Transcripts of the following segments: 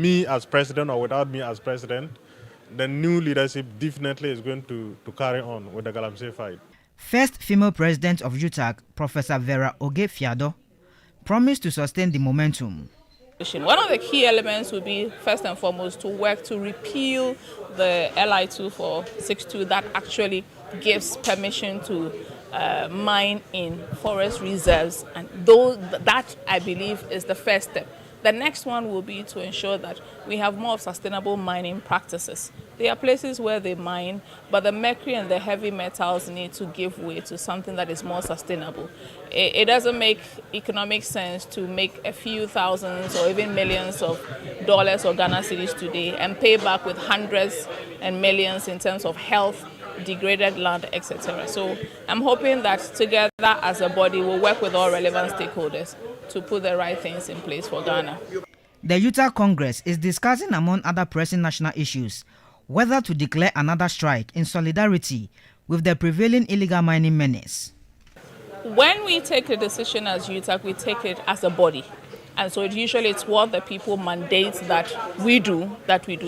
me as president or without me as president, the new leadership definitely is going to carry on with the Galamsey fight. First female president of UTAG, Professor Vera Oge-Fiado, promised to sustain the momentum. One of the key elements would be, first and foremost, to work to repeal the LI 2462 that actually gives permission to mine in forest reserves, and that, I believe, is the first step. The next one will be to ensure that we have more sustainable mining practices. There are places where they mine, but the mercury and the heavy metals need to give way to something that is more sustainable. It doesn't make economic sense to make a few thousands or even millions of dollars or Ghana cedis today and pay back with hundreds and millions in terms of health, degraded land, etc. So I'm hoping that together as a body we'll work with all relevant stakeholders to put the right things in place for Ghana. The UTAG Congress is discussing, among other pressing national issues, whether to declare another strike in solidarity with the prevailing illegal mining menace. When we take a decision as UTAG, we take it as a body. And so it's what the people mandate that we do.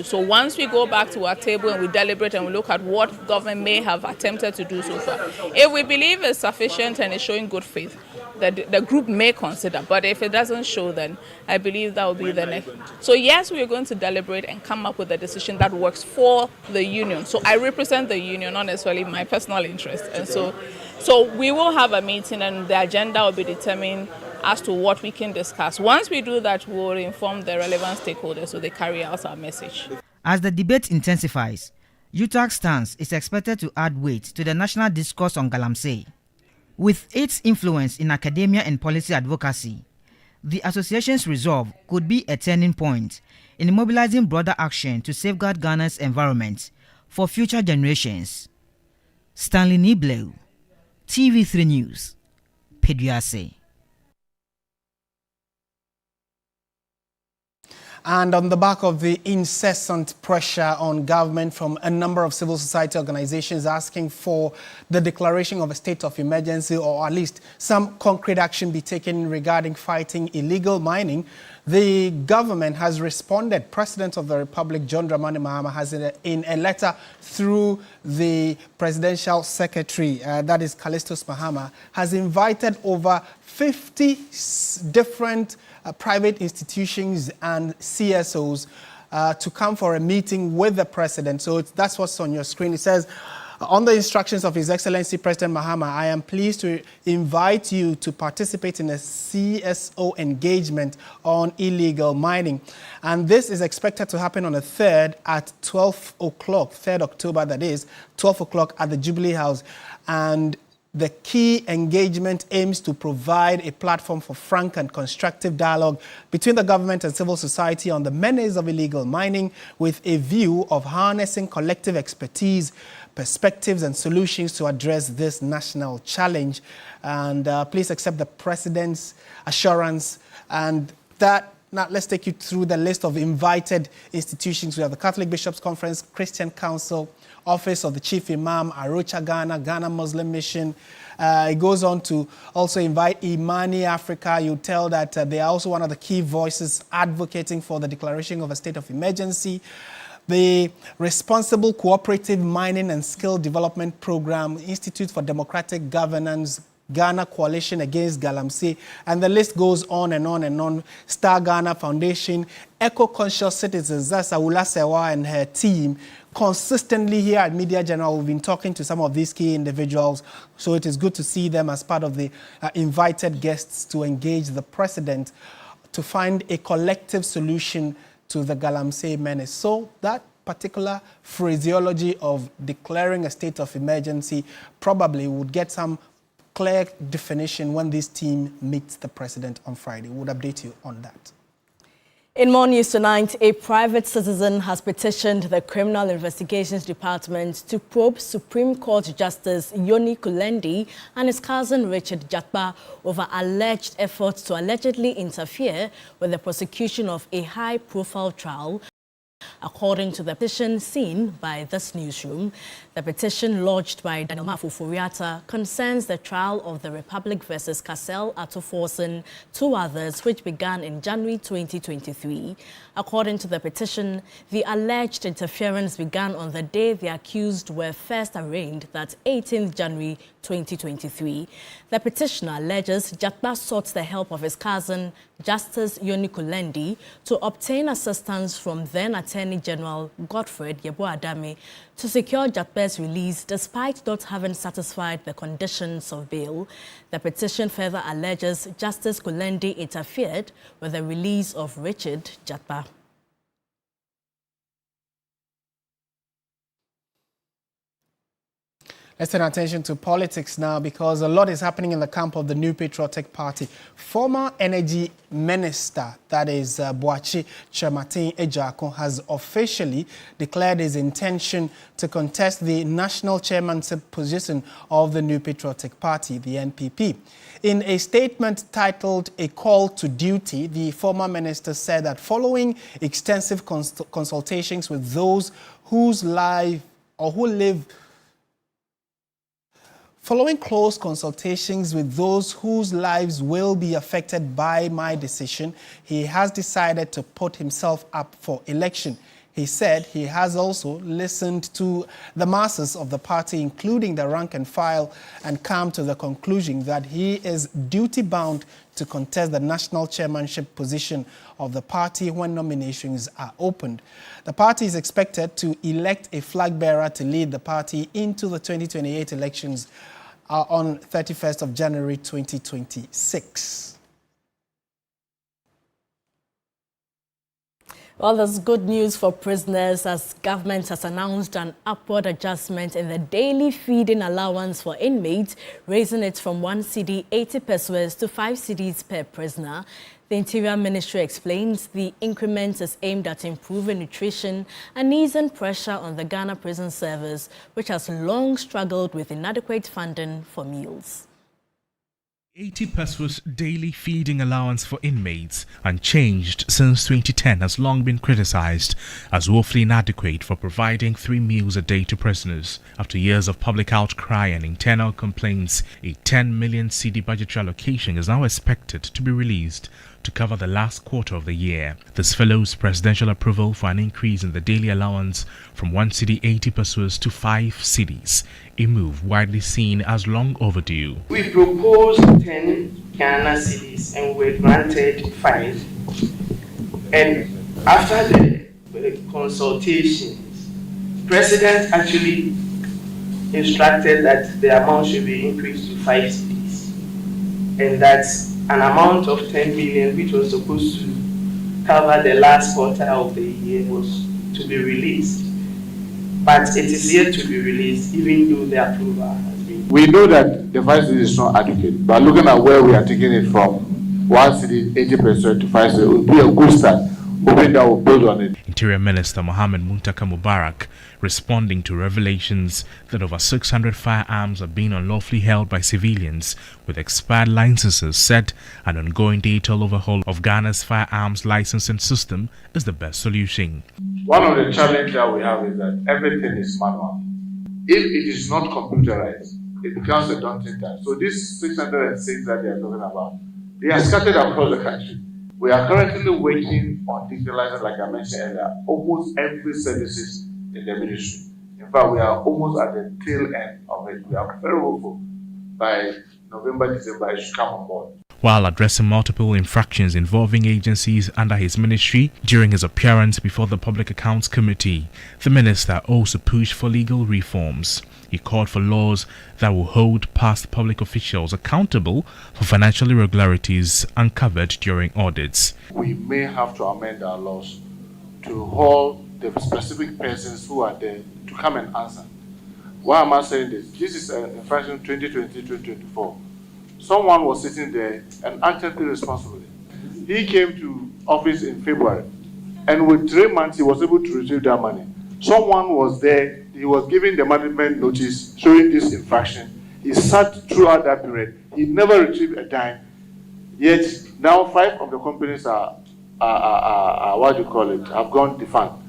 So once we go back to our table and we deliberate and we look at what government may have attempted to do so far, if we believe it's sufficient and it's showing good faith, the group may consider. But if it doesn't show, then I believe that will be the next. So yes, we are going to deliberate and come up with a decision that works for the union. So I represent the union, not necessarily my personal interest. And so we will have a meeting and the agenda will be determined as to what we can discuss. Once we do that, we will inform the relevant stakeholders so they carry out our message. As the debate intensifies, UTAG's stance is expected to add weight to the national discourse on Galamsey. With its influence in academia and policy advocacy, the association's resolve could be a turning point in mobilizing broader action to safeguard Ghana's environment for future generations. Stanley Niblew, TV3 News, Peduase. And on the back of the incessant pressure on government from a number of civil society organizations asking for the declaration of a state of emergency or at least some concrete action be taken regarding fighting illegal mining, the government has responded. President of the Republic, John Dramani Mahama, has in a letter through the presidential secretary, that is Callistus Mahama, has invited over 50 different private institutions and CSOs to come for a meeting with the president. So that's what's on your screen. It says, on the instructions of His Excellency President Mahama, I am pleased to invite you to participate in a CSO engagement on illegal mining. And this is expected to happen on the 3rd at 12 o'clock, 3rd October, that is, 12 o'clock at the Jubilee House. And the key engagement aims to provide a platform for frank and constructive dialogue between the government and civil society on the menace of illegal mining with a view of harnessing collective expertise, perspectives and solutions to address this national challenge. And please accept the President's assurance. And that, now let's take you through the list of invited institutions. We have the Catholic Bishops' Conference, Christian Council, Office of the Chief Imam, Arocha Ghana, Ghana Muslim Mission. It goes on to also invite Imani Africa. You tell that they are also one of the key voices advocating for the declaration of a state of emergency. The Responsible Cooperative Mining and Skill Development Program, Institute for Democratic Governance, Ghana Coalition Against Galamsey, and the list goes on and on and on. Star Ghana Foundation, Eco-Conscious Citizens, that's Awula Sewa and her team. Consistently here at Media General, we've been talking to some of these key individuals, so it is good to see them as part of the invited guests to engage the president to find a collective solution to the Galamsey menace. So that particular phraseology of declaring a state of emergency probably would get some clear definition when this team meets the president on Friday. We'll update you on that. In more news tonight, a private citizen has petitioned the Criminal Investigations Department to probe Supreme Court Justice Yoni Kulendi and his cousin Richard Jatba over alleged efforts to allegedly interfere with the prosecution of a high-profile trial According to the petition seen by this newsroom, the petition lodged by Daniel Mafufuriata concerns the trial of the Republic versus Cassel Atoforsen, two others, which began in January 2023. According to the petition, the alleged interference began on the day the accused were first arraigned, that 18th January 2023. The petitioner alleges Jatba sought the help of his cousin, Justice Yoni Kulendi, to obtain assistance from then Attorney General Godfred Yeboah-Adame to secure Jatba's release despite not having satisfied the conditions of bail. The petition further alleges Justice Kulendi interfered with the release of Richard Jatba. Let's turn our attention to politics now, because a lot is happening in the camp of the New Patriotic Party. Former Energy Minister, that is Boakye Kyerematen Ejiakon, has officially declared his intention to contest the national chairmanship position of the New Patriotic Party, the NPP. In a statement titled "A Call to Duty," the former minister said that following extensive consultations with those whose live or who live Following close consultations with those whose lives will be affected by my decision, he has decided to put himself up for election. He said he has also listened to the masses of the party, including the rank and file, and come to the conclusion that he is duty-bound to contest the national chairmanship position of the party when nominations are opened. The party is expected to elect a flag bearer to lead the party into the 2028 elections on 31st of January 2026. Well, there's good news for prisoners, as government has announced an upward adjustment in the daily feeding allowance for inmates, raising it from 1 cedi 80 pesos to 5 cedis per prisoner. The Interior Ministry explains the increment is aimed at improving nutrition and easing pressure on the Ghana Prison Service, which has long struggled with inadequate funding for meals. 80 pesos daily feeding allowance for inmates, unchanged since 2010, has long been criticized as woefully inadequate for providing 3 meals a day to prisoners. After years of public outcry and internal complaints, a 10 million cedi budgetary allocation is now expected to be released to cover the last quarter of the year. This follows presidential approval for an increase in the daily allowance from 1 cedi 80 pesos to 5 cedis, a move widely seen as long overdue. We proposed 10 Ghana cedis and were granted 5. And after the consultations, President actually instructed that the amount should be increased to 5 cedis. And that's an amount of 10 million, which was supposed to cover the last quarter of the year, was to be released. But it is yet to be released, even though the approval has been. We know that the 5 cedis is not adequate, but looking at where we are taking it from, 1 cedi 80% to 5 cedis would be a good start. Hoping that will build on it. Interior Minister Mohammed Muntaka Mubarak, responding to revelations that over 600 firearms are being unlawfully held by civilians with expired licenses, said an ongoing detailed overhaul of Ghana's firearms licensing system is the best solution. One of the challenges that we have is that everything is manual. If it is not computerized, it becomes a daunting task. So these 606 that they are talking about, they are scattered across the country. We are currently working on digitalizing, like I mentioned earlier, almost every services in the ministry. In fact, we are almost at the tail end of it. We are very hopeful by November, December, it should come on board. While addressing multiple infractions involving agencies under his ministry during his appearance before the Public Accounts Committee, the minister also pushed for legal reforms. He called for laws that will hold past public officials accountable for financial irregularities uncovered during audits. We may have to amend our laws to hold the specific persons who are there to come and answer. Why am I saying this? This is an infraction 2020-2024. Someone was sitting there and acted irresponsibly. He came to office in February, and with 3 months he was able to retrieve that money. Someone was there, he was giving the management notice showing this infraction. He sat throughout that period. He never retrieved a dime. Yet now 5 of the companies have gone defunct.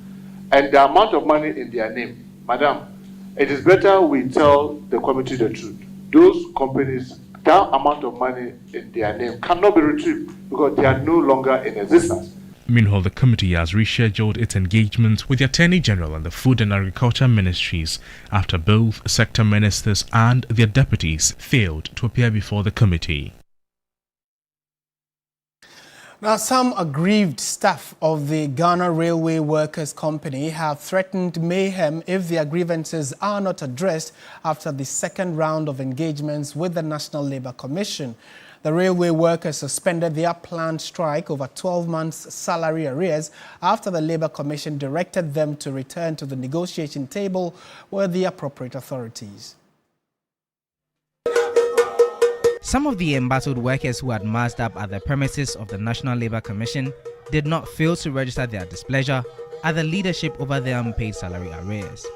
and the amount of money in their name. Madam, it is better we tell the committee the truth. Those companies, that amount of money in their name cannot be retrieved because they are no longer in existence. Meanwhile, the committee has rescheduled its engagement with the Attorney General and the Food and Agriculture Ministries after both sector ministers and their deputies failed to appear before the committee. Now, some aggrieved staff of the Ghana Railway Workers Company have threatened mayhem if their grievances are not addressed after the second round of engagements with the National Labour Commission. The railway workers suspended their planned strike over 12 months' salary arrears after the Labour Commission directed them to return to the negotiation table with the appropriate authorities. Some of the embattled workers who had massed up at the premises of the National Labour Commission did not fail to register their displeasure at the leadership over their unpaid salary arrears.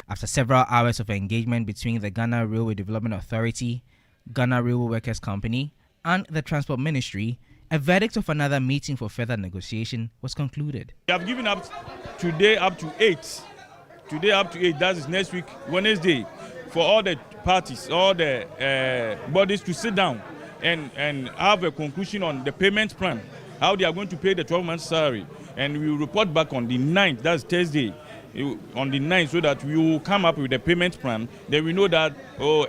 After several hours of engagement between the Ghana Railway Development Authority, Ghana Railway Workers Company, and the Transport Ministry, a verdict of another meeting for further negotiation was concluded. We have given up today up to 8. Today up to 8, that is next week, Wednesday, for all the parties, all the bodies to sit down and have a conclusion on the payment plan, how they are going to pay the 12 months salary. And we will report back on the 9th, that's Thursday, on the 9th, so that we will come up with the payment plan. Then we know that,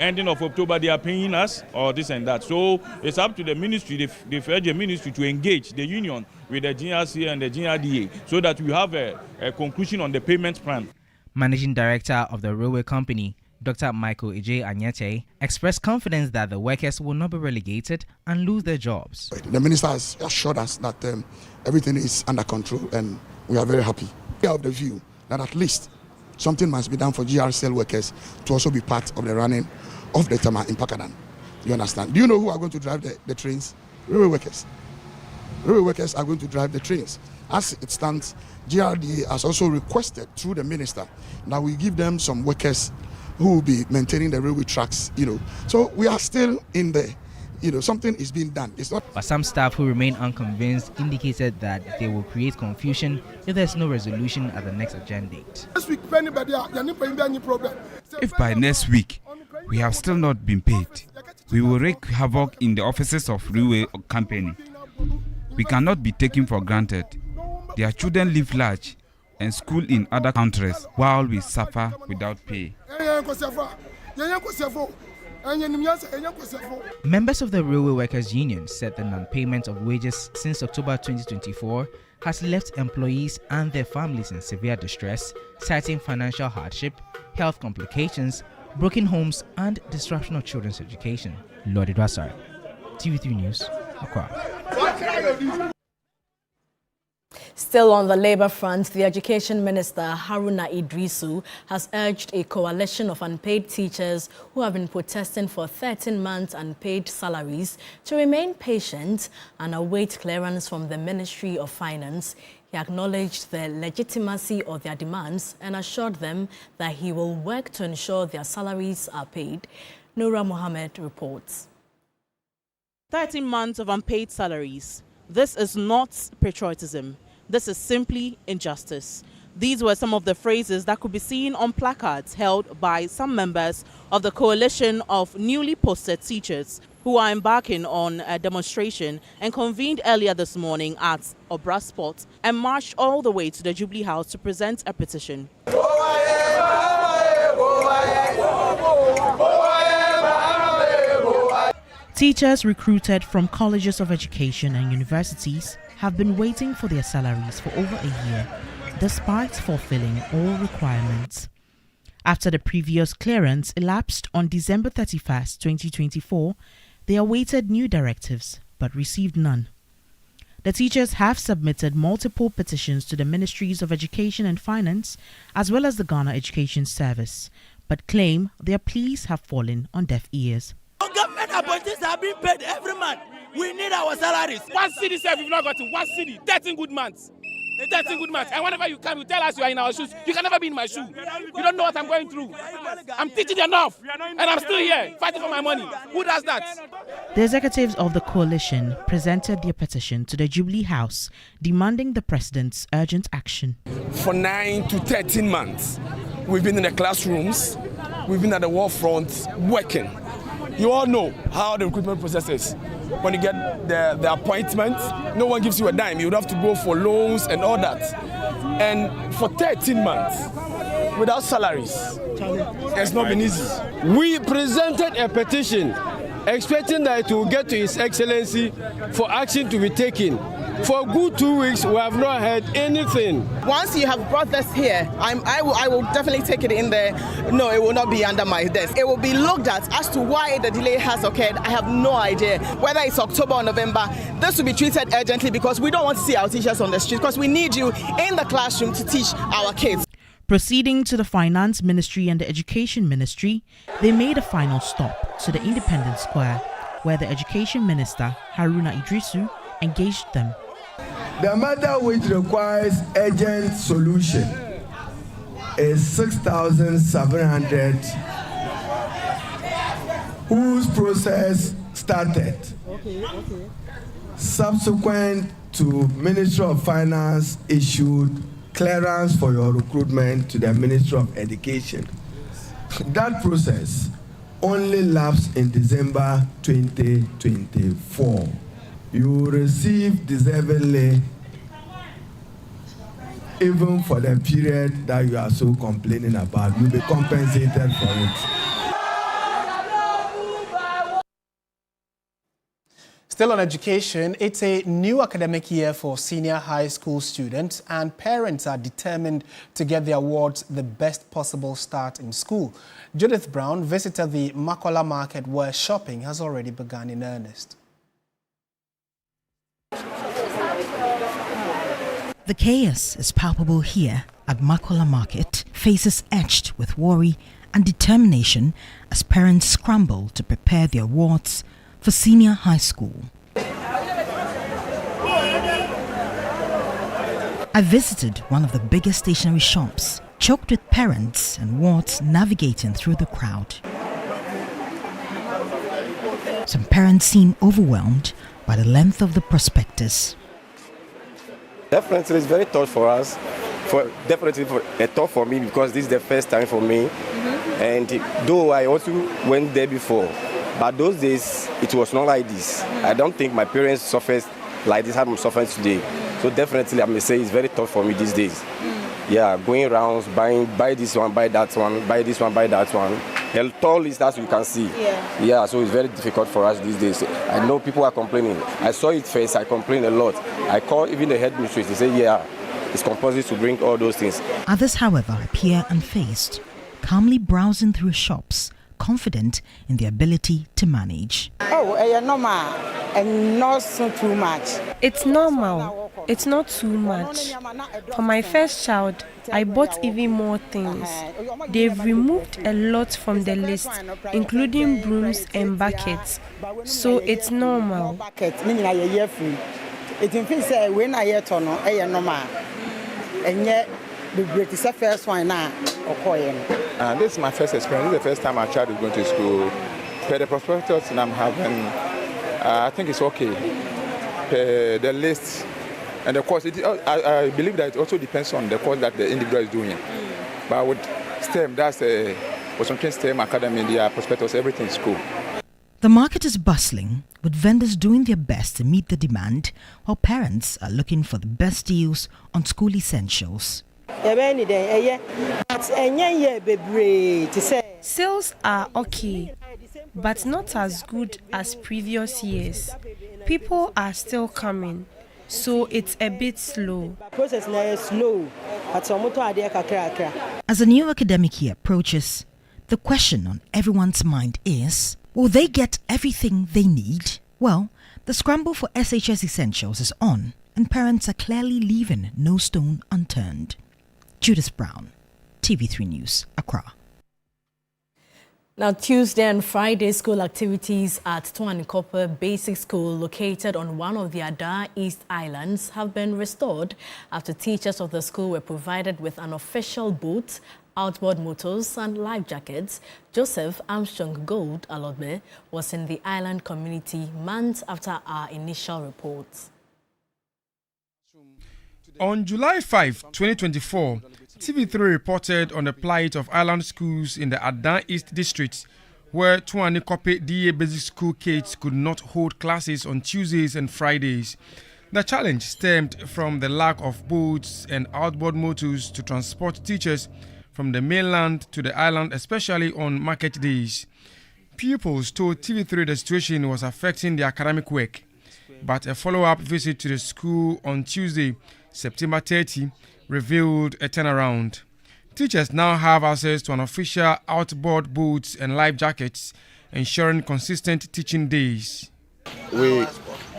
ending of October, they are paying us, or this and that. So it's up to the ministry, the federal ministry, to engage the union with the GRC and the GRDA, so that we have a conclusion on the payment plan. Managing Director of the railway company, Dr. Michael J. Anyete, expressed confidence that the workers will not be relegated and lose their jobs. The minister has assured us that everything is under control and we are very happy. We are of the view that at least something must be done for GRCL workers to also be part of the running of the Tama in Pakadan. You understand? Do you know who are going to drive the trains? Railway workers. Railway workers are going to drive the trains. As it stands, GRDA has also requested through the minister that we give them some workers who will be maintaining the railway tracks, So we are still in there. Something is being done. It's not. But some staff who remain unconvinced indicated that they will create confusion if there's no resolution at the next agenda date. If by next week we have still not been paid, we will wreak havoc in the offices of railway company. We cannot be taken for granted. Their children live large and school in other countries while we suffer without pay. Members of the Railway Workers Union said the non-payment of wages since October 2024 has left employees and their families in severe distress, citing financial hardship, health complications, broken homes, and disruption of children's education. Lord Idwasar, TV3 News, Accra. Still on the Labour front, the Education Minister Haruna Idrisu has urged a coalition of unpaid teachers who have been protesting for 13 months unpaid salaries to remain patient and await clearance from the Ministry of Finance. He acknowledged the legitimacy of their demands and assured them that he will work to ensure their salaries are paid. Noura Mohammed reports. 13 months of unpaid salaries. This is not patriotism. This is simply injustice. These were some of the phrases that could be seen on placards held by some members of the coalition of newly posted teachers who are embarking on a demonstration and convened earlier this morning at Obra Spot and marched all the way to the Jubilee House to present a petition. Teachers recruited from colleges of education and universities have been waiting for their salaries for over a year, despite fulfilling all requirements. After the previous clearance elapsed on December 31st, 2024, they awaited new directives but received none. The teachers have submitted multiple petitions to the Ministries of Education and Finance as well as the Ghana Education Service, but claim their pleas have fallen on deaf ears. Government appointees are being paid every month. We need our salaries. 1 city, sir, we've not got it. 1 city, 13 good months. That's a good match. And whenever you come, you tell us you are in our shoes. You can never be in my shoe. You don't know what I'm going through. I'm teaching enough, and I'm still here fighting for my money. Who does that? The executives of the coalition presented their petition to the Jubilee House, demanding the president's urgent action. For 9 to 13 months, we've been in the classrooms, we've been at the war front working. You all know how the recruitment process is. When you get the appointment, no one gives you a dime. You would have to go for loans and all that. And for 13 months, without salaries, it's not been easy. We presented a petition expecting that it will get to His Excellency for action to be taken. For a good 2 weeks, we have not heard anything. Once you have brought this here, I will definitely take it in there. No, it will not be under my desk. It will be looked at as to why the delay has occurred. I have no idea. Whether it's October or November, this will be treated urgently because we don't want to see our teachers on the street, because we need you in the classroom to teach our kids. Proceeding to the Finance Ministry and the Education Ministry, they made a final stop to the Independence Square, where the Education Minister, Haruna Idrisu, engaged them. The matter which requires urgent solution is 6,700 whose process started. Subsequent to Ministry of Finance issued clearance for your recruitment to the Ministry of Education. That process only lapsed in December 2024. You will receive deservedly even for the period that you are so complaining about. You'll be compensated for it. Still on education, it's a new academic year for senior high school students, and parents are determined to get their wards the best possible start in school. Judith Brown visited the Makola market where shopping has already begun in earnest. The chaos is palpable here at Makola Market, faces etched with worry and determination as parents scramble to prepare their wards for senior high school. I visited one of the biggest stationery shops, choked with parents and wards navigating through the crowd. Some parents seem overwhelmed by the length of the prospectus. Definitely, it's very tough for us. Definitely tough for me because this is the first time for me. And though I also went there before, but those days it was not like this. I don't think my parents suffered like this. I'm suffering today. So definitely, I may say it's very tough for me these days. Yeah, going around, buy this one, buy that one, buy this one, buy that one. The tall list as you can see. Yeah, so it's very difficult for us these days. I know people are complaining. I saw it first, I complained a lot. I called even the headmistress, they say, yeah, it's compulsory to bring all those things. Others, however, appear unfazed, calmly browsing through shops, confident in their ability to manage. Oh, normal and not so too much. It's normal. It's not too much. For my first child, I bought even more things. They've removed a lot from the list, including brooms and buckets. So it's normal. This is my first experience. This is the first time my child is going to school. Per the prospectus I'm having, I think it's okay. Per the list and the course, I believe that it also depends on the course that the individual is doing. But with STEM, that's something STEM Academy, their prospectus, everything is cool. The market is bustling, with vendors doing their best to meet the demand, while parents are looking for the best deals on school essentials. Sales are okay, but not as good as previous years. People are still coming, so it's a bit slow. As the new academic year approaches, the question on everyone's mind is, will they get everything they need? Well, the scramble for SHS essentials is on, and parents are clearly leaving no stone unturned. Judith Brown, TV3 News, Accra. Now, Tuesday and Friday school activities at Tuanikope Basic School, located on one of the Ada East Islands, have been restored after teachers of the school were provided with an official boat, outboard motors and life jackets. Joseph Armstrong Gold Alodbe was in the island community months after our initial reports. On July 5, 2024, TV3 reported on the plight of island schools in the Ada East district, where Tuanikope DA Basic School kids could not hold classes on Tuesdays and Fridays. The challenge stemmed from the lack of boats and outboard motors to transport teachers from the mainland to the island, especially on market days. Pupils told TV3 the situation was affecting their academic work, but a follow-up visit to the school on Tuesday, September 30, revealed a turnaround. Teachers now have access to an official outboard boats and life jackets, ensuring consistent teaching days. We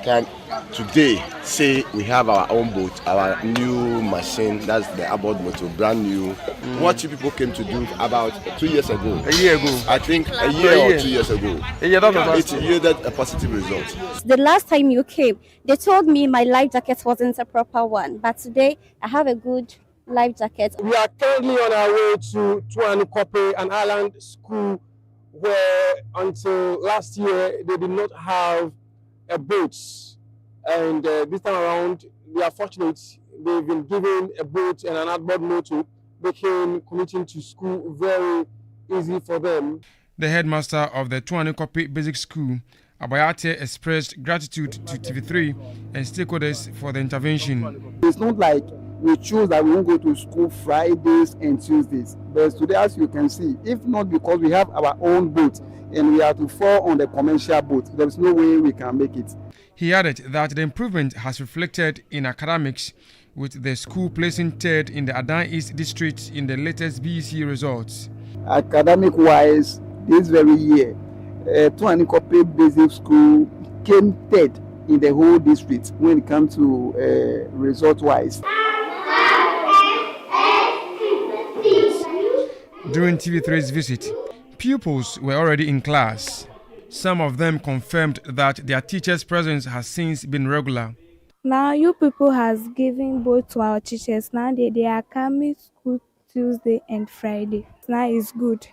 can today say we have our own boat, our new machine, that's the outboard motor, brand new. What you people came to do about 2 years ago. A year ago. I think a year or 2 years ago. It yielded a positive result. The last time you came, they told me my life jacket wasn't a proper one, but today I have a good life jacket. We are currently on our way to Tuanikope, an island school where until last year they did not have a boat. And this time around, we are fortunate they've been given a boat and an outboard motor, making commuting to school very easy for them. The headmaster of the Tuanikope Basic School, Abayate, expressed gratitude to TV3 and stakeholders for the intervention. It's not like we choose that we won't go to school Fridays and Tuesdays. But today, as you can see, if not because we have our own boat and we have to fall on the commercial boat, there's no way we can make it. He added that the improvement has reflected in academics, with the school placing third in the Ada East district in the latest BEC results. Academic-wise, this very year, Tuanikope Basic School came third in the whole district when it comes to result-wise. During TV3's visit, pupils were already in class. Some of them confirmed that their teachers' presence has since been regular. Now you people has given both to our teachers. Now they are coming school Tuesday and Friday. Now it's good.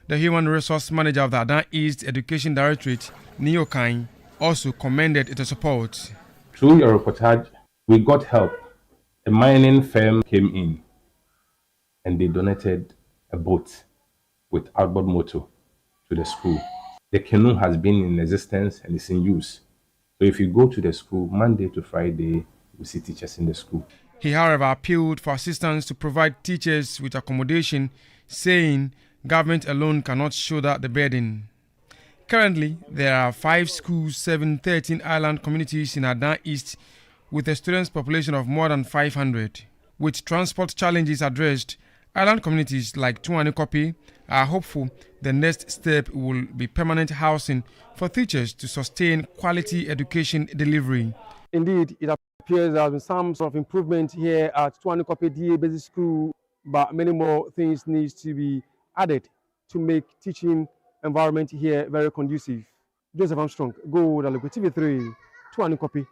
The Human Resource Manager of the Ada East Education Directorate, Neokai, also commended its support. Through your reportage, we got help. A mining firm came in and they donated a boat with outboard motor to the school. The canoe has been in existence and is in use. So if you go to the school Monday to Friday, we see teachers in the school. He, however, appealed for assistance to provide teachers with accommodation, saying government alone cannot shoulder the burden. Currently, there are 5 schools serving 13 island communities in Ada East, with a students' population of more than 500. With transport challenges addressed, island communities like Tuanikope are hopeful the next step will be permanent housing for teachers to sustain quality education delivery. Indeed, it appears there has been some sort of improvement here at Tuanikope DA Basic School, but many more things need to be added to make teaching environment here very conducive. Joseph Armstrong, Gold Alodbe, TV3, Tuanikope.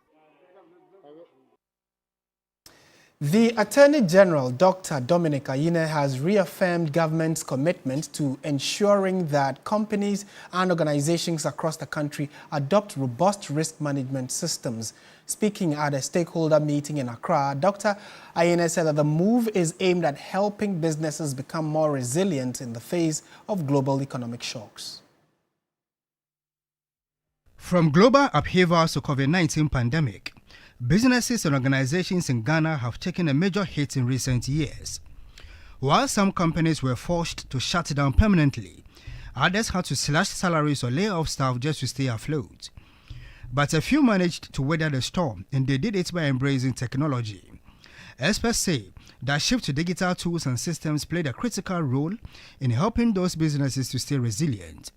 The Attorney General, Dr. Dominic Ayine, has reaffirmed government's commitment to ensuring that companies and organizations across the country adopt robust risk management systems. Speaking at a stakeholder meeting in Accra, Dr. Ayine said that the move is aimed at helping businesses become more resilient in the face of global economic shocks. From global upheavals to COVID-19 pandemic, businesses and organizations in Ghana have taken a major hit in recent years. While some companies were forced to shut down permanently, others had to slash salaries or lay off staff just to stay afloat. But a few managed to weather the storm, and they did it by embracing technology. Experts say that shift to digital tools and systems played a critical role in helping those businesses to stay resilient.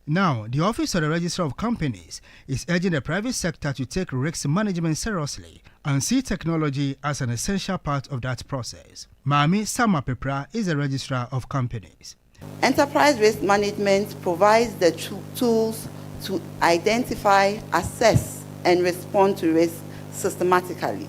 Now, the Office of the Registrar of Companies is urging the private sector to take risk management seriously and see technology as an essential part of that process. Mami Sama Pepra is a Registrar of Companies. Enterprise risk management provides the tools to identify, assess, and respond to risk systematically.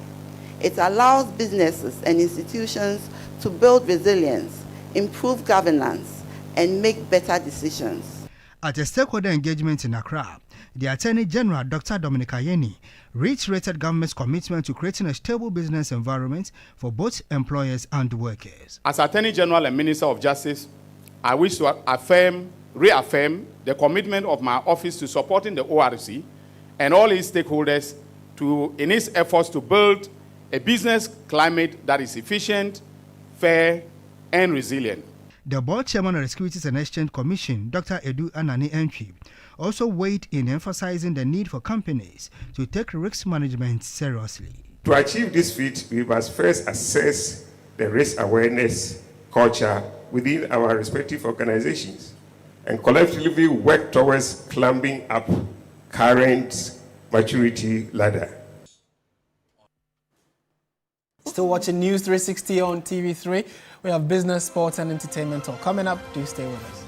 It allows businesses and institutions to build resilience, improve governance, and make better decisions. At a stakeholder engagement in Accra, the Attorney General, Dr. Dominic Ayeni, reiterated government's commitment to creating a stable business environment for both employers and workers. As Attorney General and Minister of Justice, I wish to reaffirm the commitment of my office to supporting the ORC and all its stakeholders in its efforts to build a business climate that is efficient, fair, and resilient. The board chairman of the Securities and Exchange Commission, Dr. Edu Anani Entry, also weighed in emphasizing the need for companies to take risk management seriously. To achieve this feat, we must first assess the risk awareness culture within our respective organizations and collectively work towards climbing up current maturity ladder. Still watching News 360 on TV3. We have business, sports, and entertainment all coming up. Do stay with us.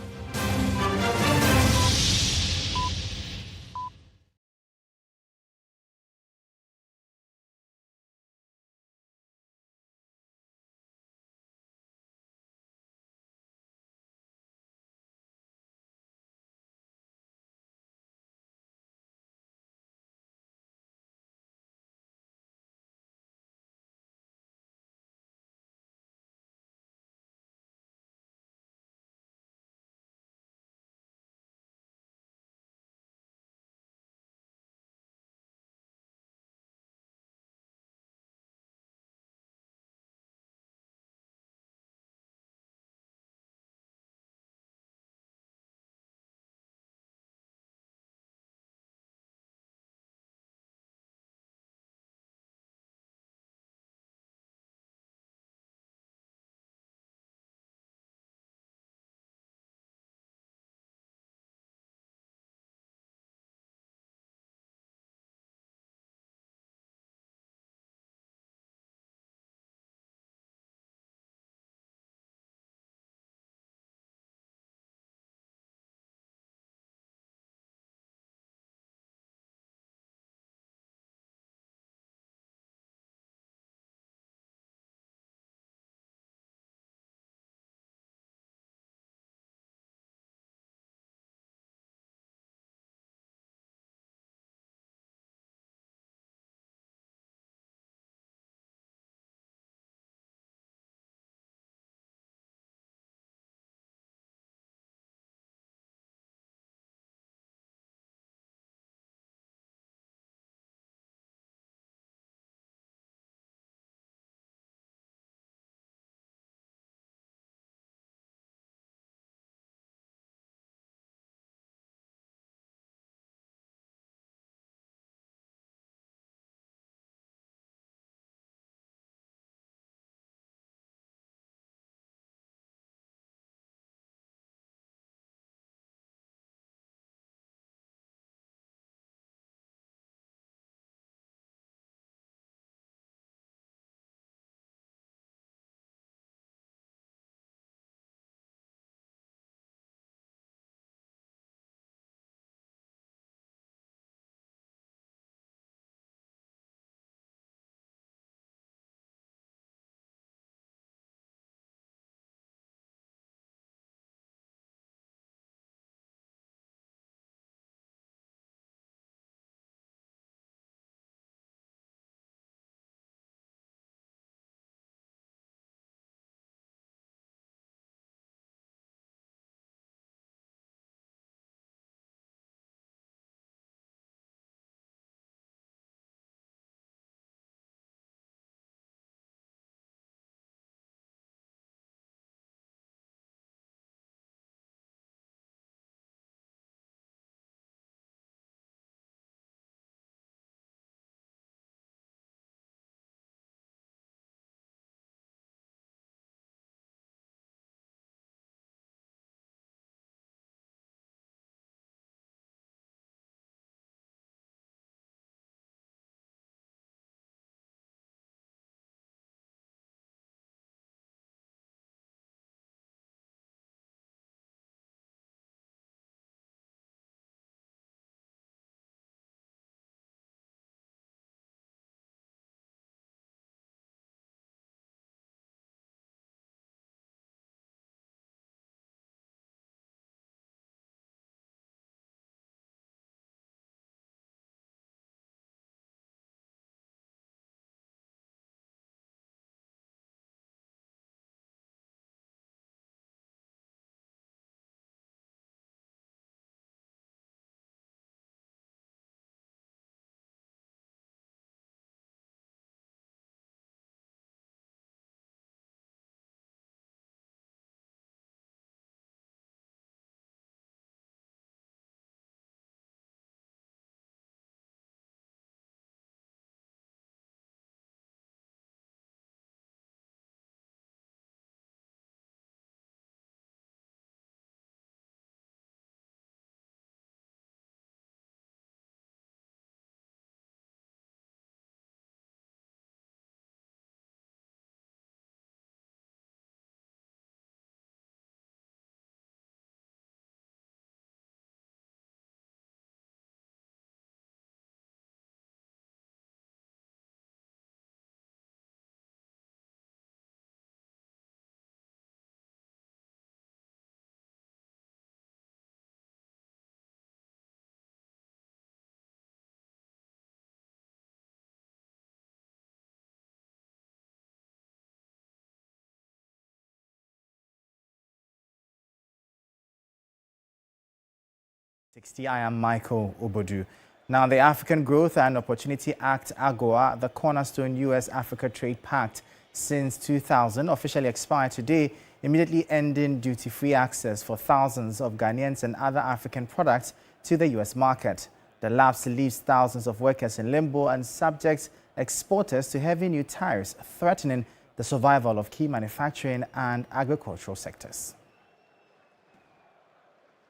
I am Michael Obodu. Now, the African Growth and Opportunity Act, AGOA, the cornerstone U.S.-Africa Trade Pact since 2000, officially expired today, immediately ending duty-free access for thousands of Ghanaians and other African products to the U.S. market. The lapse leaves thousands of workers in limbo and subjects exporters to heavy new tariffs, threatening the survival of key manufacturing and agricultural sectors.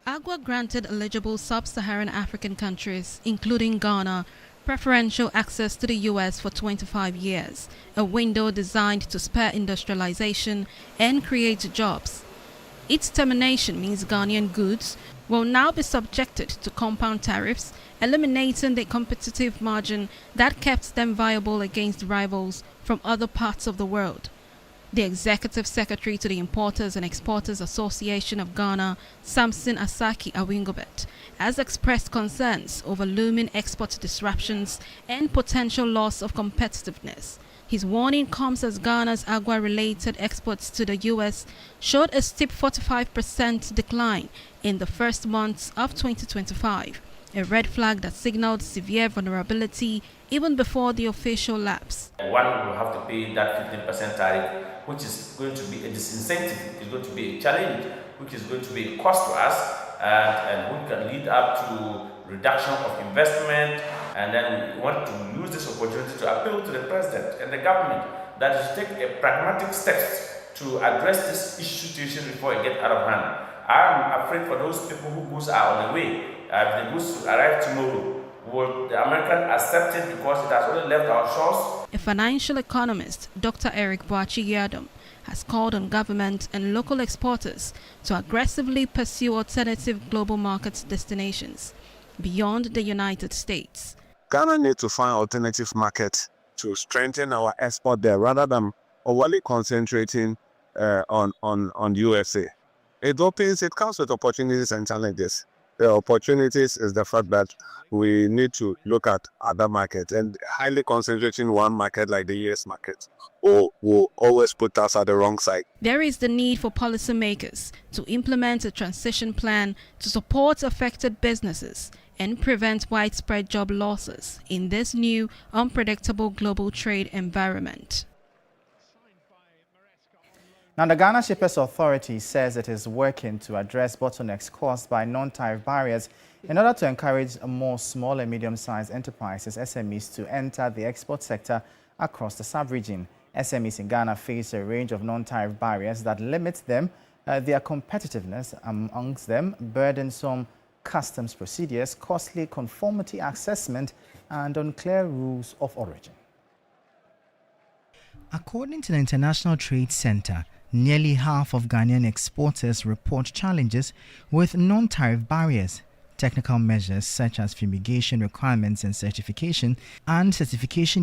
AGOA granted eligible sub-Saharan African countries, including Ghana, preferential access to the U.S. for 25 years, a window designed to spur industrialization and create jobs. Its termination means Ghanaian goods will now be subjected to compound tariffs, eliminating the competitive margin that kept them viable against rivals from other parts of the world. The Executive Secretary to the Importers and Exporters Association of Ghana, Samson Asaki Awingobet, has expressed concerns over looming export disruptions and potential loss of competitiveness. His warning comes as Ghana's AGOA-related exports to the U.S. showed a steep 45% decline in the first months of 2025, a red flag that signaled severe vulnerability even before the official lapse. One will have to pay that 15% tariff, which is going to be a disincentive, it's going to be a challenge, which is going to be a cost to us, and which can lead up to reduction of investment. And then we want to use this opportunity to appeal to the President and the government that is to take a pragmatic steps to address this situation before it gets out of hand. I'm afraid for those people whose goods are on the way. If the goods arrive tomorrow, will the American accept it because it has only left our shores? A financial economist, Dr. Eric Boachi Yadom, has called on government and local exporters to aggressively pursue alternative global market destinations beyond the United States. Ghana needs to find alternative markets to strengthen our export there rather than overly concentrating on USA. It comes with opportunities and challenges. The opportunities is the fact that we need to look at other markets, and highly concentrating one market like the US market will always put us at the wrong side. There is the need for policymakers to implement a transition plan to support affected businesses and prevent widespread job losses in this new, unpredictable global trade environment. Now, the Ghana Shippers Authority says it is working to address bottlenecks caused by non-tariff barriers in order to encourage more small and medium-sized enterprises, SMEs, to enter the export sector across the sub-region. SMEs in Ghana face a range of non-tariff barriers that limit them, their competitiveness, amongst them burdensome customs procedures, costly conformity assessment, and unclear rules of origin. According to the International Trade Center, nearly half of Ghanaian exporters report challenges with non-tariff barriers. Technical measures such as fumigation requirements and certification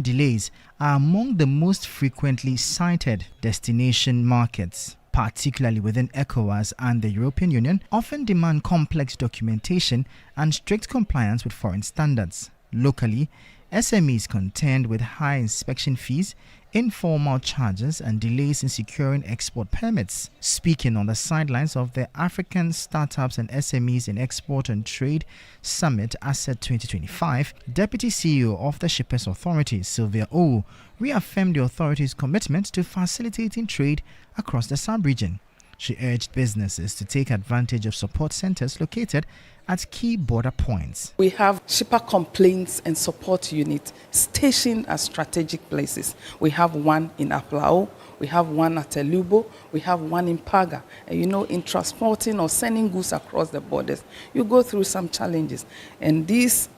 delays are among the most frequently cited. Destination markets, particularly within ECOWAS and the European Union, often demand complex documentation and strict compliance with foreign standards. Locally, SMEs contend with high inspection fees, informal charges, and delays in securing export permits. Speaking on the sidelines of the African Startups and SMEs in Export and Trade Summit ASET 2025, Deputy CEO of the Shippers Authority, Sylvia O, reaffirmed the authority's commitment to facilitating trade across the sub-region. She urged businesses to take advantage of support centers located at key border points. We have shipper complaints and support units stationed at strategic places. We have one in Aplao, we have one at Elubo, we have one in Paga. And in transporting or sending goods across the borders, you go through some challenges. And these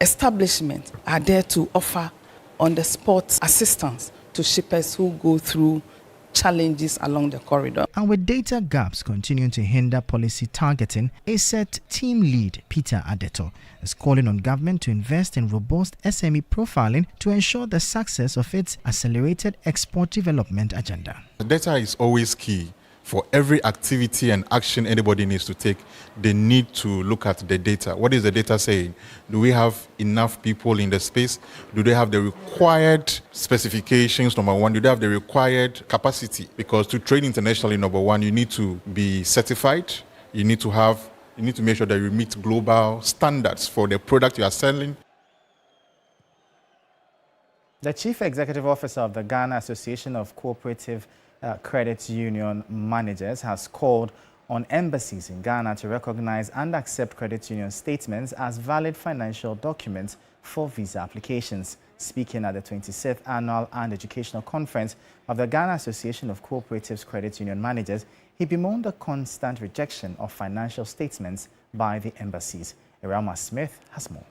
establishments are there to offer on-the-spot assistance to shippers who go through challenges along the corridor. And with data gaps continuing to hinder policy targeting, ASET team lead Peter Adeto is calling on government to invest in robust SME profiling to ensure the success of its accelerated export development agenda. Data is always key. For every activity and action anybody needs to take, they need to look at the data. What is the data saying? Do we have enough people in the space? Do they have the required specifications, number one? Do they have the required capacity? Because to trade internationally, number one, you need to be certified. You need to have You need to make sure that you meet global standards for the product you are selling. The Chief Executive Officer of the Ghana Association of Cooperative Credit Union Managers has called on embassies in Ghana to recognize and accept credit union statements as valid financial documents for visa applications. Speaking at the 26th Annual and Educational Conference of the Ghana Association of Cooperative Credit Union Managers, he bemoaned the constant rejection of financial statements by the embassies. Irama Smith has more.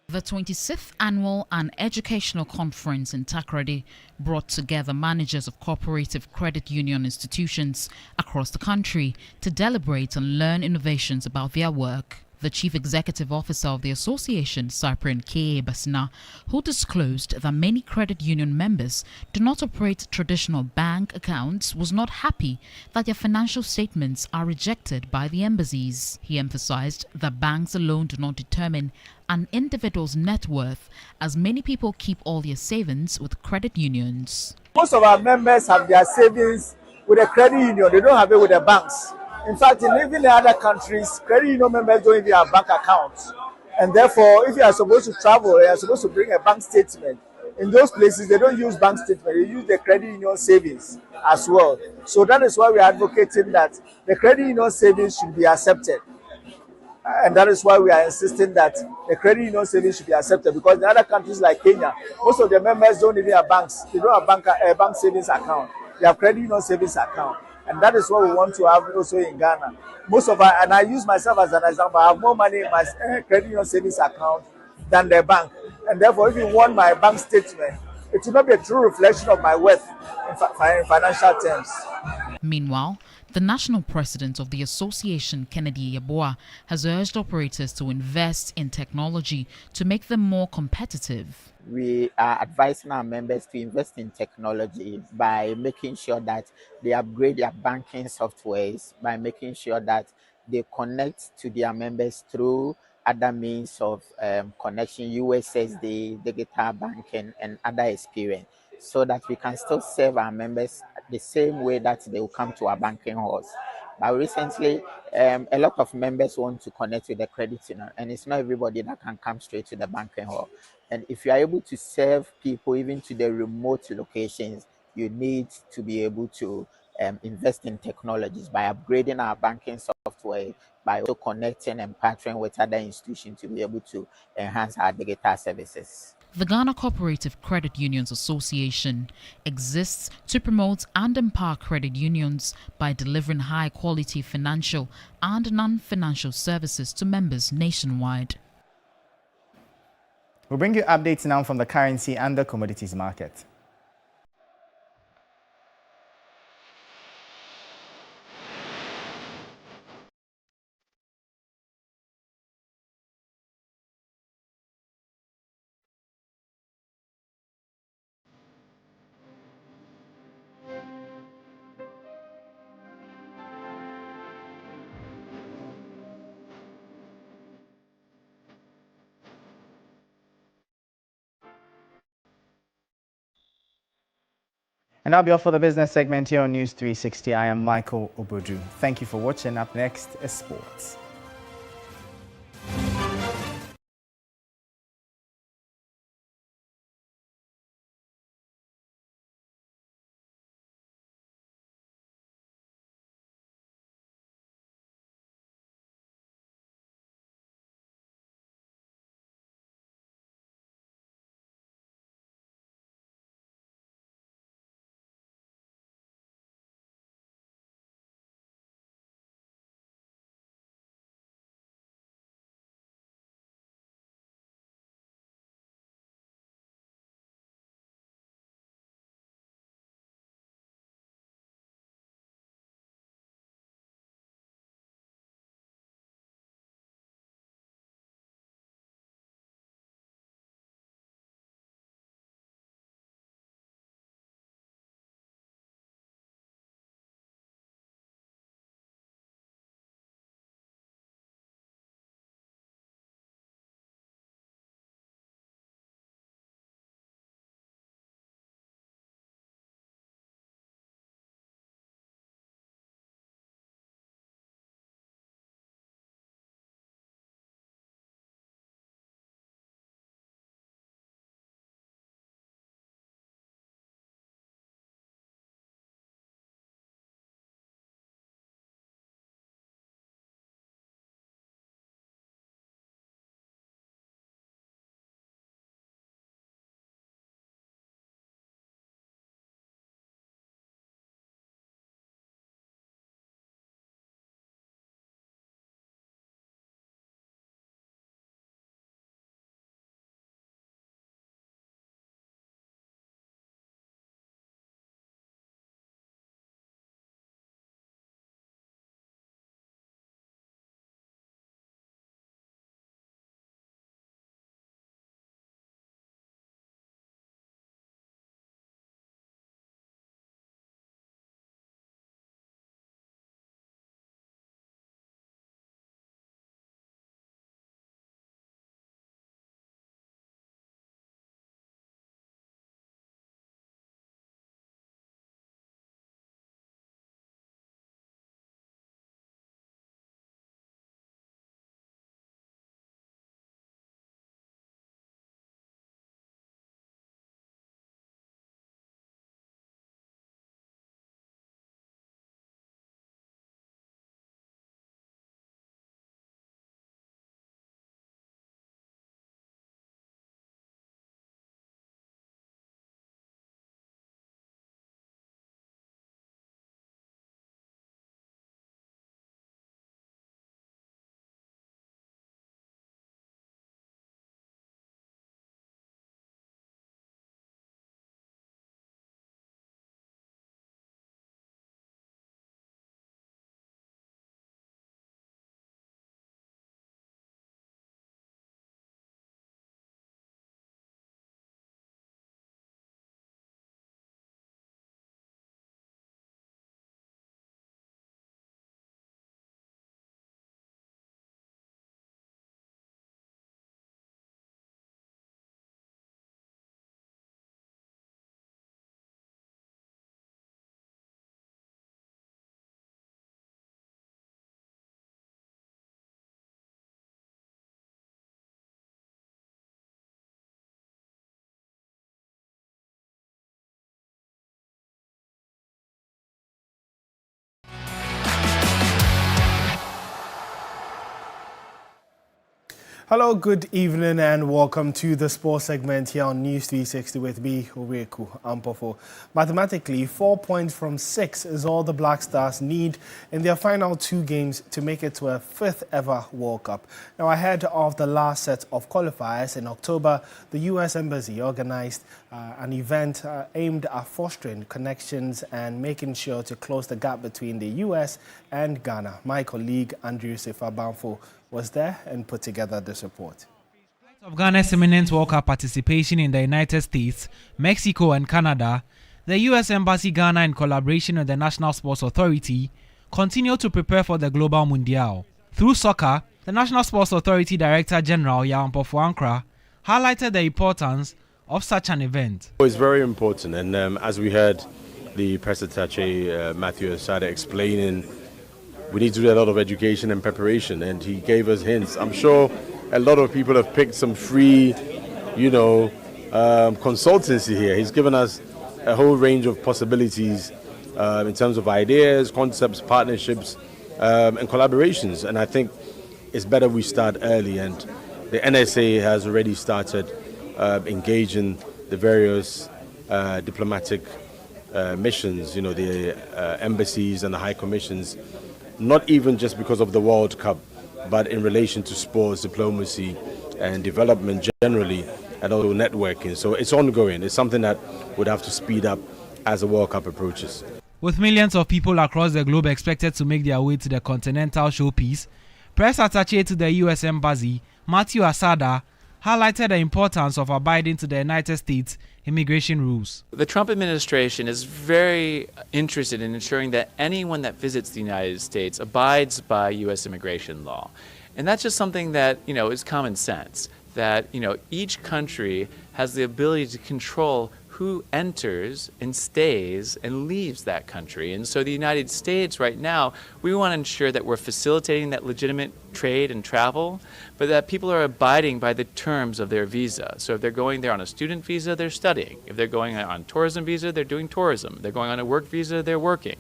The 26th Annual and Educational Conference in Takoradi brought together managers of cooperative credit union institutions across the country to deliberate and learn innovations about their work. The Chief Executive Officer of the association, Cyprian K. Basina, who disclosed that many credit union members do not operate traditional bank accounts, was not happy that their financial statements are rejected by the embassies. He emphasized that banks alone do not determine an individual's net worth, as many people keep all their savings with credit unions. Most of our members have their savings with a credit union. They don't have it with the banks. In fact, even in other countries, credit union members don't even have bank accounts. And therefore, if you are supposed to travel, you are supposed to bring a bank statement. In those places, they don't use bank statement. They use the credit union savings as well. So that is why we are advocating that the credit union savings should be accepted. And that is why we are insisting that the credit union savings should be accepted, because in other countries like Kenya, most of the members don't even have banks. They don't have bank savings account. They have credit union savings account. And that is what we want to have also in Ghana. Most of our, and I use myself as an example, I have more money in my credit union savings account than the bank. And therefore, if you want my bank statement, it will not be a true reflection of my wealth in financial terms. Meanwhile, the national president of the association, Kennedy Yeboah, has urged operators to invest in technology to make them more competitive. We are advising our members to invest in technology by making sure that they upgrade their banking softwares, by making sure that they connect to their members through other means of connection, USSD, digital banking, and other experience, so that we can still serve our members the same way that they will come to our banking halls. But recently, a lot of members want to connect with the credit union, and it's not everybody that can come straight to the banking hall. And if you are able to serve people even to the remote locations, you need to be able to invest in technologies by upgrading our banking software, by also connecting and partnering with other institutions to be able to enhance our digital services. The Ghana Cooperative Credit Unions Association exists to promote and empower credit unions by delivering high-quality financial and non-financial services to members nationwide. We'll bring you updates now from the currency and the commodities market. And that'll be all for the business segment here on News 360. I am Michael Obodu. Thank you for watching. Up next is sports. Hello, good evening and welcome to the sports segment here on News 360 with me, Oweku Ampofo. Mathematically, 4 points from 6 is all the Black Stars need in their final 2 games to make it to a 5th ever World Cup. Now, ahead of the last set of qualifiers in October, the U.S. Embassy organized an event aimed at fostering connections and making sure to close the gap between the U.S. and Ghana. My colleague, Andrew Sefa-Banfo, was there and put together this report. Of Ghana's imminent World Cup participation in the United States, Mexico and Canada, the U.S. Embassy Ghana, in collaboration with the National Sports Authority, continue to prepare for the Global Mundial. Through soccer, the National Sports Authority Director General Yampofo Ankra highlighted the importance of such an event. It's very important, and as we heard the press attaché Matthew Asada explaining, we need to do a lot of education and preparation, and he gave us hints. I'm sure a lot of people have picked some free, consultancy here. He's given us a whole range of possibilities in terms of ideas, concepts, partnerships, and collaborations. And I think it's better we start early, and the NSA has already started engaging the various diplomatic missions, the embassies and the high commissions, not even just because of the World Cup, but in relation to sports, diplomacy, and development generally, and also networking. So it's ongoing. It's something that would have to speed up as the World Cup approaches. With millions of people across the globe expected to make their way to the continental showpiece, press attaché to the U.S. Embassy, Matthew Asada, highlighted the importance of abiding to the United States immigration rules. The Trump administration is very interested in ensuring that anyone that visits the United States abides by U.S. immigration law. And that's just something that, is common sense, that, each country has the ability to control who enters and stays and leaves that country. And so the United States right now, we want to ensure that we're facilitating that legitimate trade and travel, but that people are abiding by the terms of their visa. So if they're going there on a student visa, they're studying. If they're going on tourism visa, they're doing tourism. If they're going on a work visa, they're working.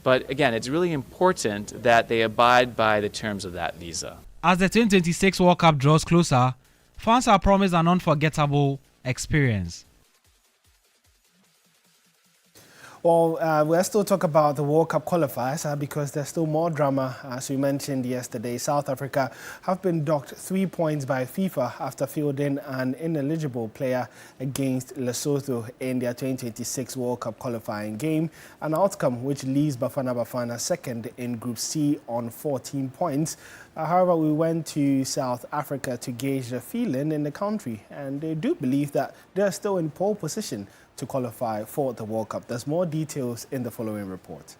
But again, it's really important that they abide by the terms of that visa. As the 2026 World Cup draws closer, fans are promised an unforgettable experience. Well, we'll still talk about the World Cup qualifiers because there's still more drama. As we mentioned yesterday, South Africa have been docked 3 points by FIFA after fielding an ineligible player against Lesotho in their 2026 World Cup qualifying game, an outcome which leaves Bafana Bafana second in Group C on 14 points. However, we went to South Africa to gauge the feeling in the country, and they do believe that they're still in pole position to qualify for the World Cup. There's more details in the following report.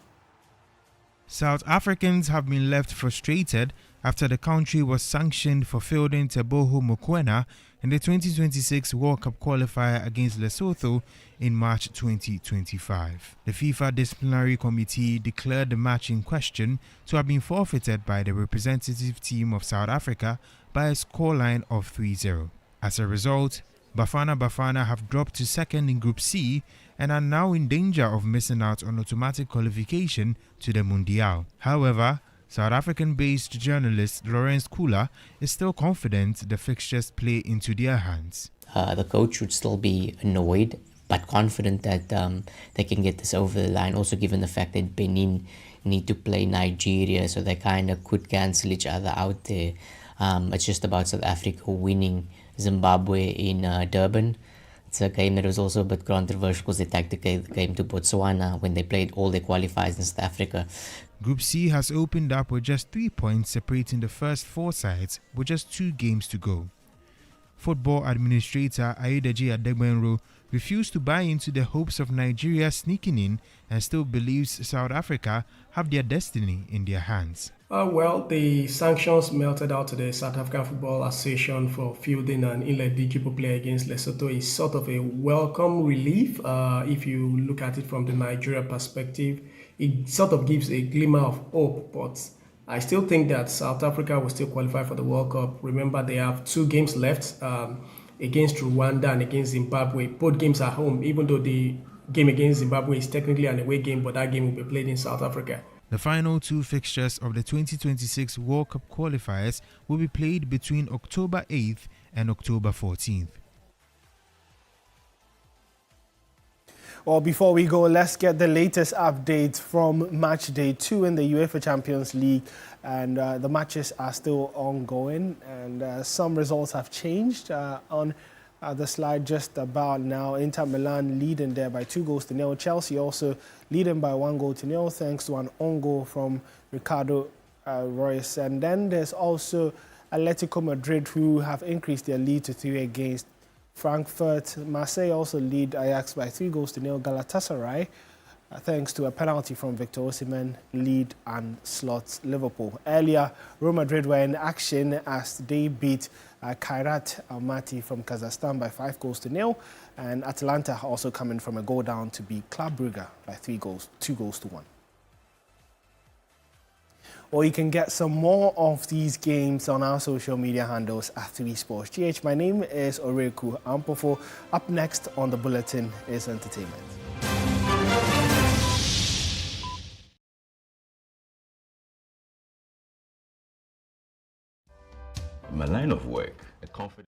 South Africans have been left frustrated after the country was sanctioned for fielding Teboho Mokoena in the 2026 World Cup qualifier against Lesotho in March 2025. The FIFA Disciplinary Committee declared the match in question to have been forfeited by the representative team of South Africa by a scoreline of 3-0. As a result, Bafana Bafana have dropped to second in Group C and are now in danger of missing out on automatic qualification to the Mundial. However, South African-based journalist Lawrence Kula is still confident the fixtures play into their hands. The coach would still be annoyed but confident that they can get this over the line, also given the fact that Benin need to play Nigeria, so they kind of could cancel each other out there. It's just about South Africa winning Zimbabwe in Durban. It's a game that was also a bit controversial because they took the game to Botswana when they played all their qualifiers in South Africa. Group C has opened up with just 3 points separating the first 4 sides with just 2 games to go. Football administrator Adedeji Adegbenro refused to buy into the hopes of Nigeria sneaking in and still believes South Africa have their destiny in their hands. Well, the sanctions melted out to the South African Football Association for fielding an ineligible player against Lesotho is sort of a welcome relief. If you look at it from the Nigeria perspective, it sort of gives a glimmer of hope, but I still think that South Africa will still qualify for the World Cup. Remember, they have 2 games left against Rwanda and against Zimbabwe. Both games are home, even though the game against Zimbabwe is technically an away game, but that game will be played in South Africa. The final two fixtures of the 2026 World Cup qualifiers will be played between October 8th and October 14th. Well, before we go, let's get the latest update from match day 2 in the UEFA Champions League. And the matches are still ongoing, and some results have changed. On the slide just about now, Inter Milan leading there by 2-0. Chelsea also leading by 1-0 thanks to an own goal from Ricardo Royce. And then there's also Atletico Madrid, who have increased their lead to 3 against Frankfurt. Marseille also lead Ajax by 3-0. Galatasaray, thanks to a penalty from Victor Osimhen, lead and slots Liverpool. Earlier, Real Madrid were in action as they beat Kairat Almaty from Kazakhstan by 5-0. And Atalanta also coming from a goal down to beat Club Brugge by 2-1. Or you can get some more of these games on our social media handles at 3sports GH. My name is Oreku Ampofo. Up next on the bulletin is entertainment. In my line of work, a confident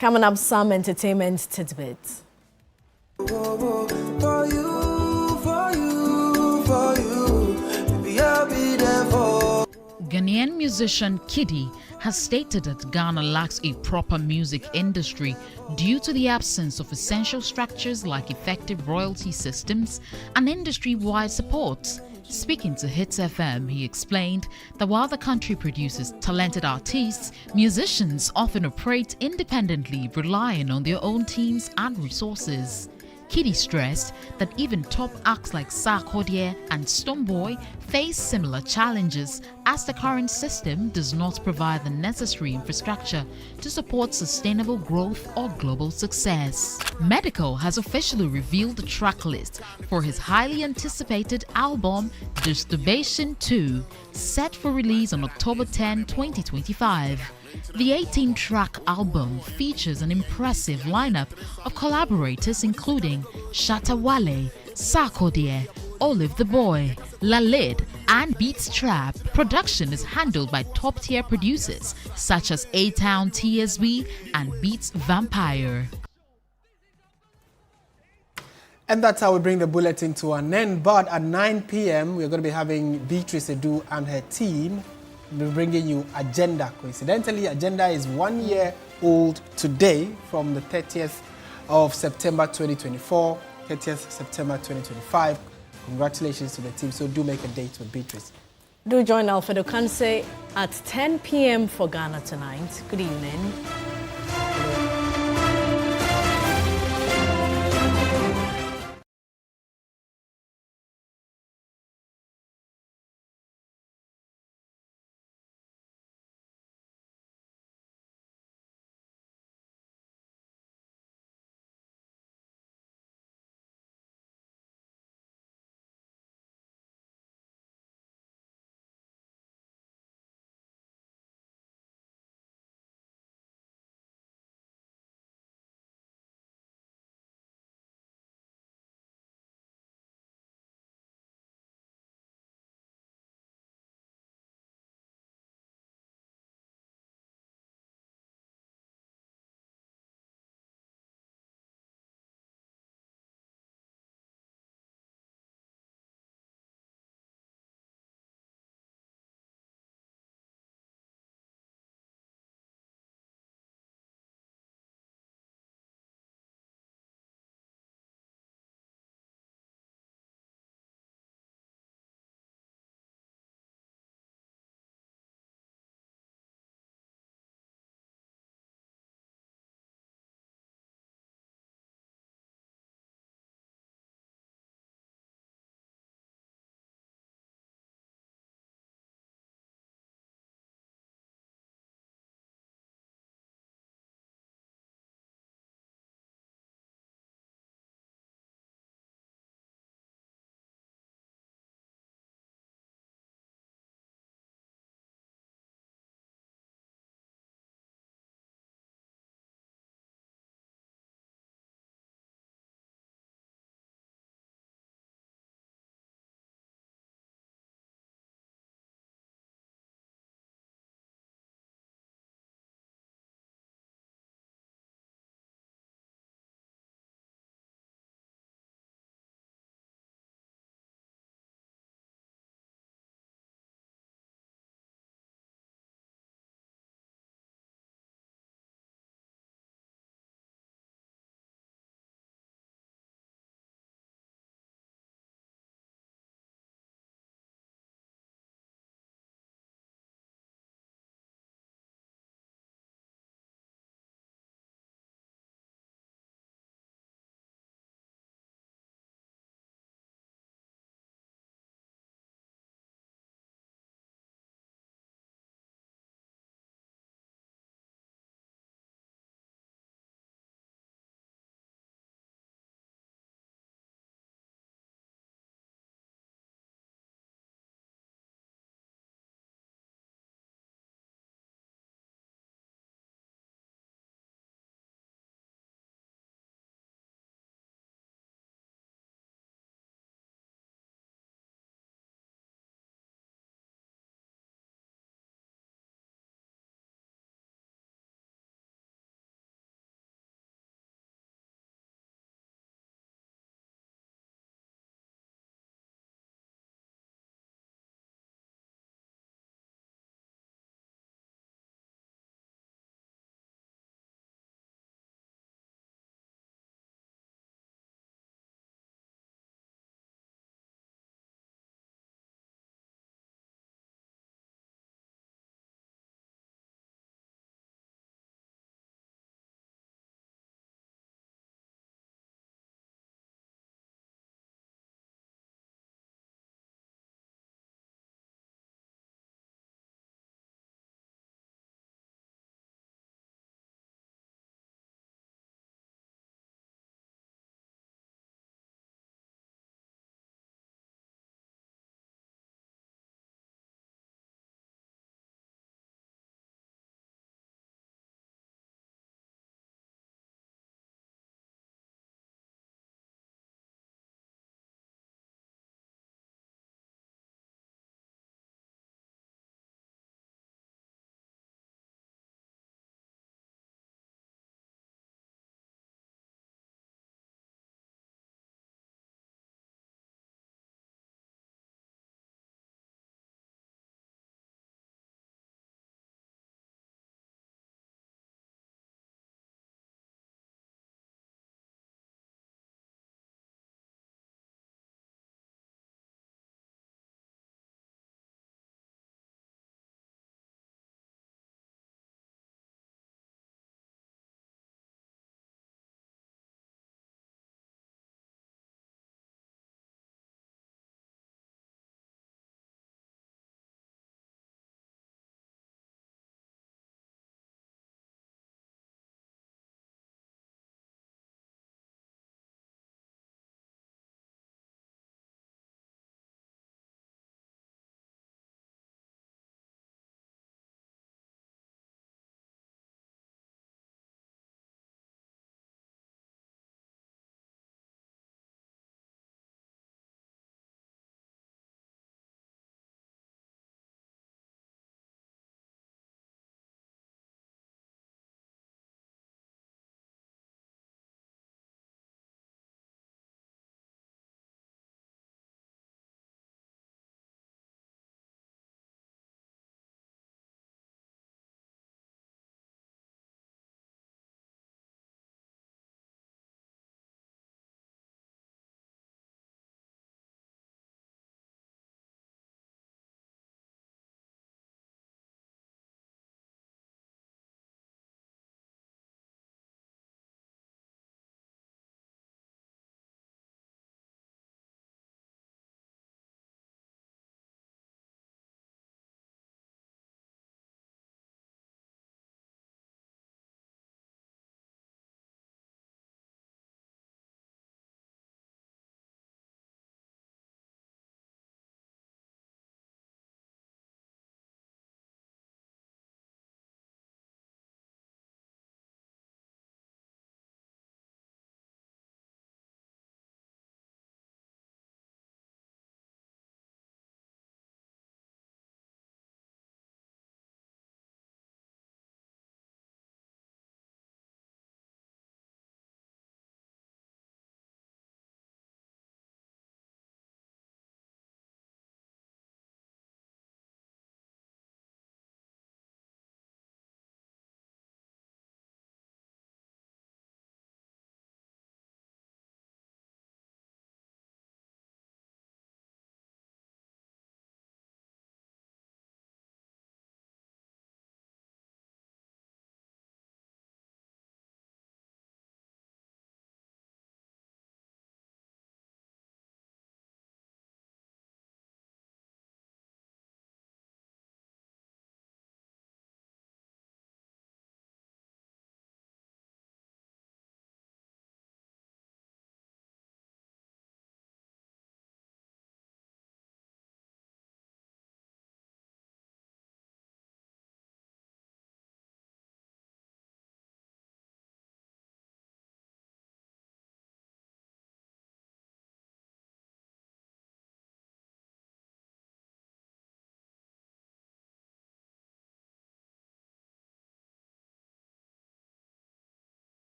Coming up, some entertainment tidbits. Ghanaian musician Kiddy has stated that Ghana lacks a proper music industry due to the absence of essential structures like effective royalty systems and industry-wide support. Speaking to Hits FM, he explained that while the country produces talented artists, musicians often operate independently, relying on their own teams and resources. Kitty stressed that even top acts like Sarkodie and Stoneboy face similar challenges as the current system does not provide the necessary infrastructure to support sustainable growth or global success. Medical has officially revealed the track list for his highly anticipated album Disturbation 2, set for release on October 10, 2025. The 18-track album features an impressive lineup of collaborators including Shatta Wale, Sarkodie, Olive the Boy, Lalid, and Beats Trap. Production is handled by top-tier producers such as A-Town TSB and Beats Vampire. And that's how we bring the bulletin to an end. But at 9 p.m., we're going to be having Beatrice Edu and her team. We'll be bringing you Agenda. Coincidentally, Agenda is 1 year old today, from the 30th of September 2024, 30th September 2025. Congratulations to the team. So do make a date with Beatrice. Do join Alfredo Kanse at 10 p.m. for Ghana Tonight. Good evening.